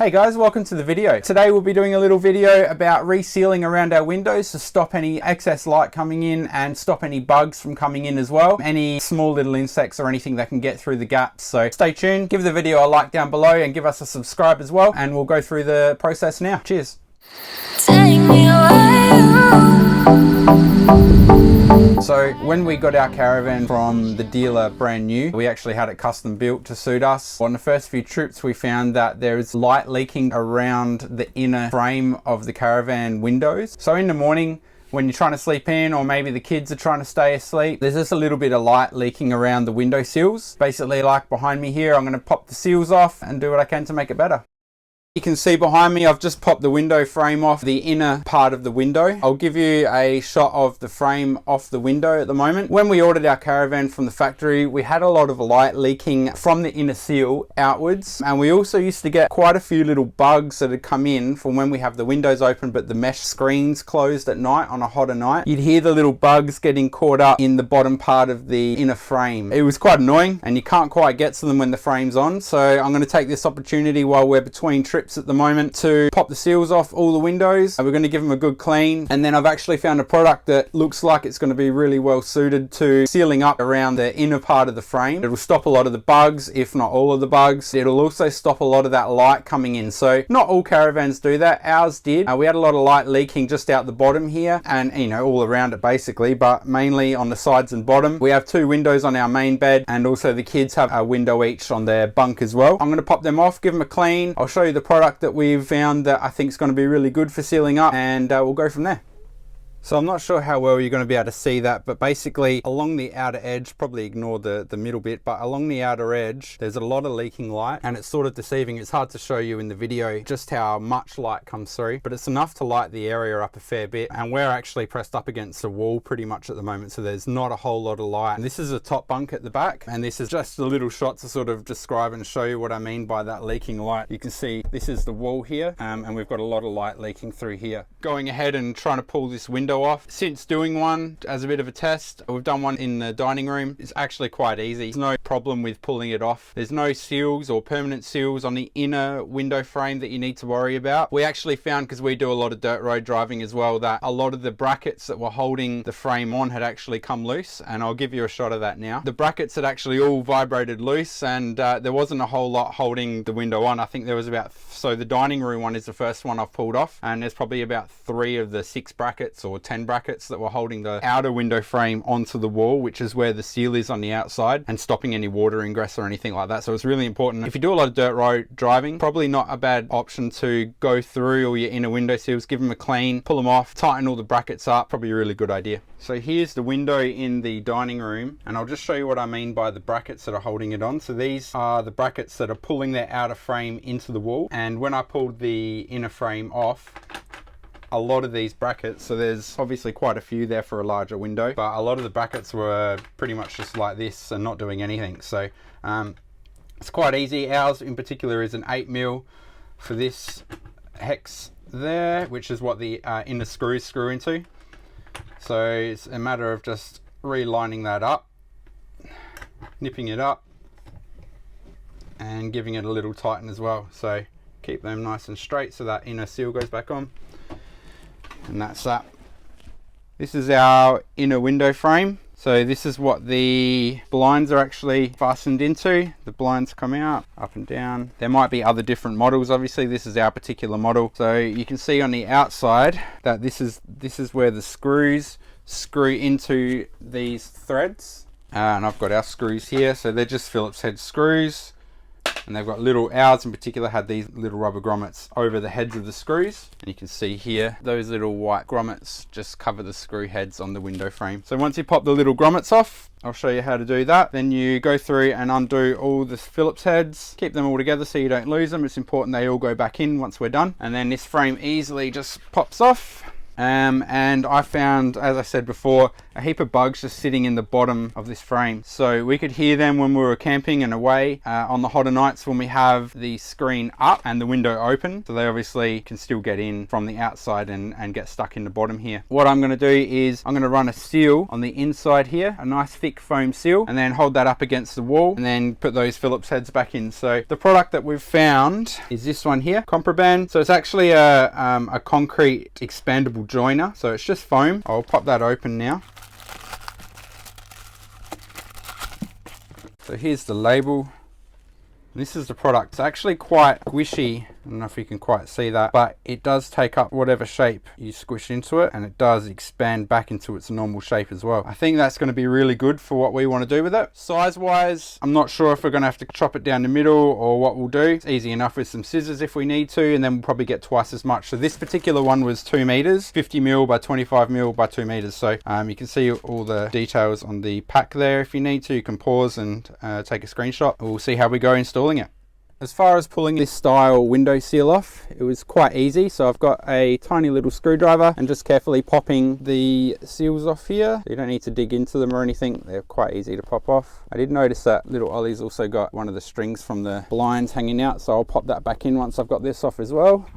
Hey guys, welcome to the video. Today we'll be doing a little video about resealing around our windows to stop any excess light coming in and stop any bugs from coming in as well. Any small little insects or anything that can get through the gaps. So stay tuned, give the video a like down below and give us a subscribe as well. And we'll go through the process now. Cheers. Take me So when we got our caravan from the dealer brand new, we actually had it custom built to suit us. On the first few trips we found that there is light leaking around the inner frame of the caravan windows. So in the morning when you're trying to sleep in, or maybe the kids are trying to stay asleep, there's just a little bit of light leaking around the window sills. Basically, like behind me here, I'm going to pop the seals off and do what I can to make it better. You can see behind me I've just popped the window frame off the inner part of the window. I'll give you a shot of the frame off the window at the moment. When we ordered our caravan from the factory, we had a lot of light leaking from the inner seal outwards, and we also used to get quite a few little bugs that had come in from when we have the windows open but the mesh screens closed at night on a hotter night. You'd hear the little bugs getting caught up in the bottom part of the inner frame. It was quite annoying and you can't quite get to them when the frame's on, so I'm going to take this opportunity while we're between trips at the moment to pop the seals off all the windows. We're going to give them a good clean, and then I've actually found a product that looks like it's going to be really well suited to sealing up around the inner part of the frame. It'll stop a lot of the bugs, if not all of the bugs. It'll also stop a lot of that light coming in. So not all caravans do that. Ours did. We had a lot of light leaking just out the bottom here and all around it basically, but mainly on the sides and bottom. We have two windows on our main bed, and also the kids have a window each on their bunk as well. I'm going to pop them off, give them a clean. I'll show you the product that we've found that I think is going to be really good for sealing up, and we'll go from there. So I'm not sure how well you're going to be able to see that, but basically along the outer edge, probably ignore the middle bit, but along the outer edge there's a lot of leaking light, and it's sort of deceiving. It's hard to show you in the video just how much light comes through, but it's enough to light the area up a fair bit. And we're actually pressed up against the wall pretty much at the moment, so there's not a whole lot of light. And this is a top bunk at the back, and this is just a little shot to sort of describe and show you what I mean by that leaking light. You can see this is the wall here, and we've got a lot of light leaking through here. Going ahead and trying to pull this window off. Since doing one as a bit of a test, we've done one in the dining room. It's actually quite easy. There's no problem with pulling it off. There's no seals or permanent seals on the inner window frame that you need to worry about. We actually found, because we do a lot of dirt road driving as well, that a lot of the brackets that were holding the frame on had actually come loose, and I'll give you a shot of that now. The brackets had actually all vibrated loose, and there wasn't a whole lot holding the window on. I think there was about, so the dining room one is the first one I've pulled off, and there's probably about 3 of the 6 brackets or 10 brackets that were holding the outer window frame onto the wall, which is where the seal is on the outside, and stopping any water ingress or anything like that. So it's really important. If you do a lot of dirt road driving, probably not a bad option to go through all your inner window seals, give them a clean, pull them off, tighten all the brackets up. Probably a really good idea. So here's the window in the dining room, and I'll just show you what I mean by the brackets that are holding it on. So these are the brackets that are pulling their outer frame into the wall, and when I pulled the inner frame off, a lot of these brackets, so there's obviously quite a few there for a larger window, but a lot of the brackets were pretty much just like this and not doing anything. So it's quite easy. Ours in particular is an 8mm for this hex there, which is what the inner screws screw into. So it's a matter of just relining that up, nipping it up, and giving it a little tighten as well. So keep them nice and straight so that inner seal goes back on. And that's that. This is our inner window frame. So this is what the blinds are actually fastened into. The blinds come out up and down. There might be other different models. Obviously this is our particular model. So you can see on the outside that this is where the screws screw into these threads. And I've got our screws here. So they're just Phillips head screws. And they've got ours in particular had these little rubber grommets over the heads of the screws. And you can see here, those little white grommets just cover the screw heads on the window frame. So once you pop the little grommets off, I'll show you how to do that. Then you go through and undo all the Phillips heads, keep them all together so you don't lose them. It's important they all go back in once we're done. And then this frame easily just pops off. And I found, as I said before, a heap of bugs just sitting in the bottom of this frame. So we could hear them when we were camping and away on the hotter nights when we have the screen up and the window open. So they obviously can still get in from the outside and get stuck in the bottom here. What I'm going to do is I'm going to run a seal on the inside here, a nice thick foam seal, and then hold that up against the wall and then put those Phillips heads back in. So the product that we've found is this one here, Comproban. So it's actually a concrete expandable joiner. So it's just foam. I'll pop that open now. So here's the label. This is the product. It's actually quite squishy. I don't know if you can quite see that, but it does take up whatever shape you squish into it, and it does expand back into its normal shape as well. I think that's going to be really good for what we want to do with it. Size wise, I'm not sure if we're going to have to chop it down the middle or what we'll do. It's easy enough with some scissors if we need to, and then we'll probably get twice as much. So this particular one was 2 meters, 50 mil by 25 mil by 2 meters. So you can see all the details on the pack there. If you need to, you can pause and take a screenshot. We'll see how we go installing it. As far as pulling this style window seal off, it was quite easy. So I've got a tiny little screwdriver and just carefully popping the seals off here. You don't need to dig into them or anything. They're quite easy to pop off. I did notice that little Ollie's also got one of the strings from the blinds hanging out. So I'll pop that back in once I've got this off as well.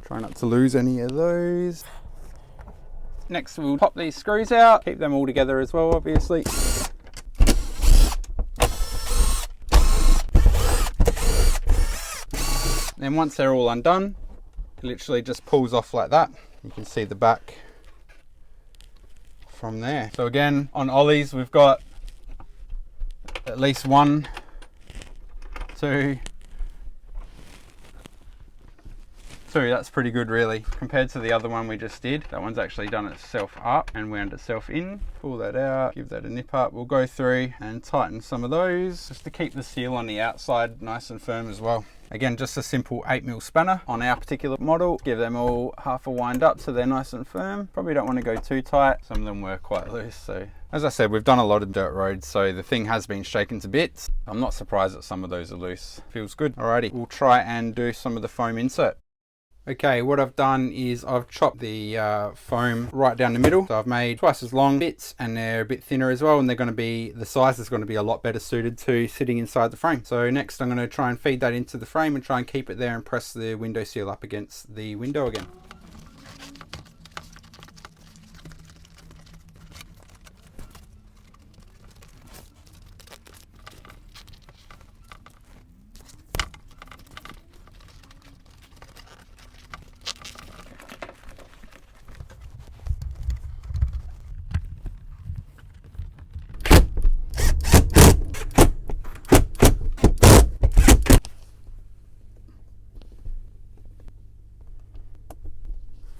Try not to lose any of those. Next we'll pop these screws out, keep them all together as well obviously. Then once they're all undone, it literally just pulls off like that. You can see the back from there. So again, on Ollie's we've got at least 1, 2, that's pretty good really, compared to the other one we just did. That one's actually done itself up and wound itself in. Pull that out, give that a nip up. We'll go through and tighten some of those just to keep the seal on the outside nice and firm as well. Again, just a simple 8mm spanner on our particular model. Give them all half a wind up so they're nice and firm. Probably don't want to go too tight. Some of them were quite loose. So as I said, we've done a lot of dirt roads, so the thing has been shaken to bits. I'm not surprised that some of those are loose. Feels good. Alrighty, we'll try and do some of the foam insert. Okay, what I've done is I've chopped the foam right down the middle. So I've made twice as long bits, and they're a bit thinner as well, and they're going to be, the size is going to be a lot better suited to sitting inside the frame. So next I'm going to try and feed that into the frame and try and keep it there and press the window seal up against the window again.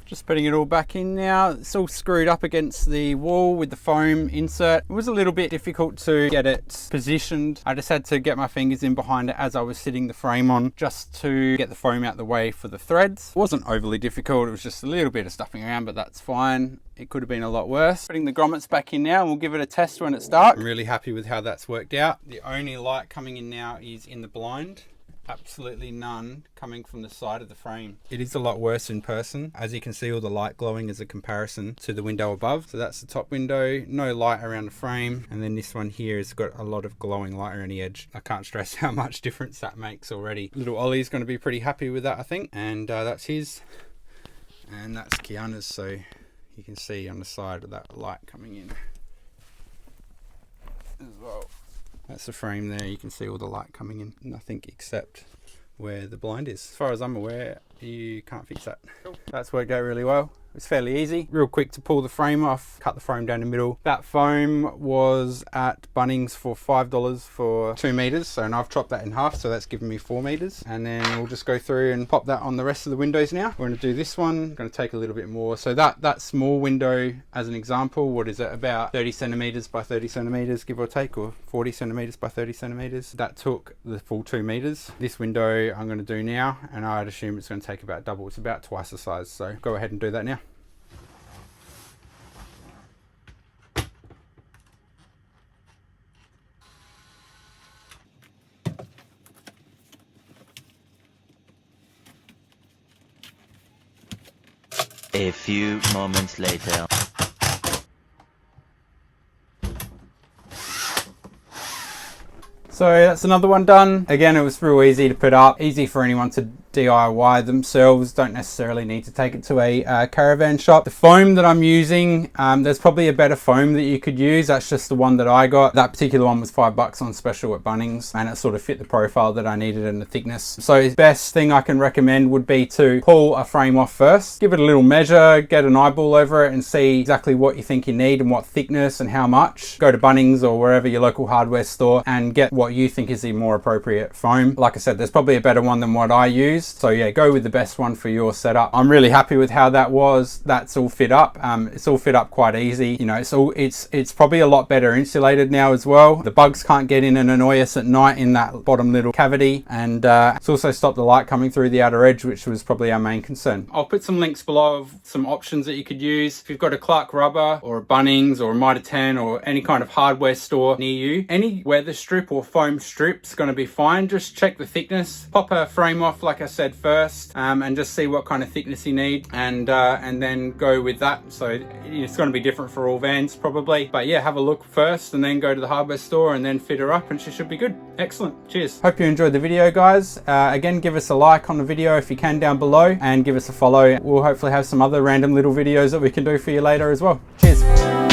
Just putting it all back in now. It's all screwed up against the wall with the foam insert. It was a little bit difficult to get it positioned. I just had to get my fingers in behind it as I was sitting the frame on, just to get the foam out the way for the threads. It wasn't overly difficult, it was just a little bit of stuffing around, but that's fine. It could have been a lot worse. Putting the grommets back in now, and we'll give it a test when it's dark. I'm really happy with how that's worked out. The only light coming in now is in the blind. Absolutely none coming from the side of the frame. It is a lot worse in person. As you can see, all the light glowing as a comparison to the window above. So that's the top window, no light around the frame. And then this one here has got a lot of glowing light around the edge. I can't stress how much difference that makes already. Little Ollie's going to be pretty happy with that, I think. And that's his. And that's Kiana's. So you can see on the side of that light coming in as well. That's the frame there, you can see all the light coming in. Nothing except where the blind is. As far as I'm aware, you can't fix that. Cool. That's worked out really well. It's fairly easy. Real quick to pull the frame off, cut the frame down the middle. That foam was at Bunnings for $5 for 2 meters. So now I've chopped that in half, so that's given me 4 meters. And then we'll just go through and pop that on the rest of the windows now. We're gonna do this one, I'm gonna take a little bit more. So that small window, as an example, what is it, about 30 centimeters by 30 centimeters, give or take, or 40 centimeters by 30 centimeters. That took the full 2 meters. This window I'm gonna do now, and I'd assume it's gonna take about double. It's about twice the size. So go ahead and do that now. A few moments later. So that's another one done. Again, it was real easy to put up, easy for anyone to DIY themselves. Don't necessarily need to take it to a caravan shop. The foam that I'm using, there's probably a better foam that you could use. That's just the one that I got. That particular one was $5 on special at Bunnings, and it sort of fit the profile that I needed and the thickness. So the best thing I can recommend would be to pull a frame off first, give it a little measure, get an eyeball over it and see exactly what you think you need and what thickness and how much. Go to Bunnings or wherever your local hardware store and get what you think is the more appropriate foam. Like I said, there's probably a better one than what I use. So yeah, go with the best one for your setup. I'm really happy with how that was. That's all fit up. It's all fit up quite easy. You know, it's probably a lot better insulated now as well. The bugs can't get in and annoy us at night in that bottom little cavity, and it's also stopped the light coming through the outer edge, which was probably our main concern. I'll put some links below of some options that you could use. If you've got a Clark Rubber or a Bunnings or a Mitre 10 or any kind of hardware store near you, any weather strip or foam strip's going to be fine. Just check the thickness, pop a frame off like I said first, and just see what kind of thickness you need, and then go with that. So it's going to be different for all vans probably, but yeah, have a look first and then go to the hardware store and then fit her up and she should be good. Excellent. Cheers. Hope you enjoyed the video, guys. Again, give us a like on the video if you can down below, and give us a follow. We'll hopefully have some other random little videos that we can do for you later as well. Cheers.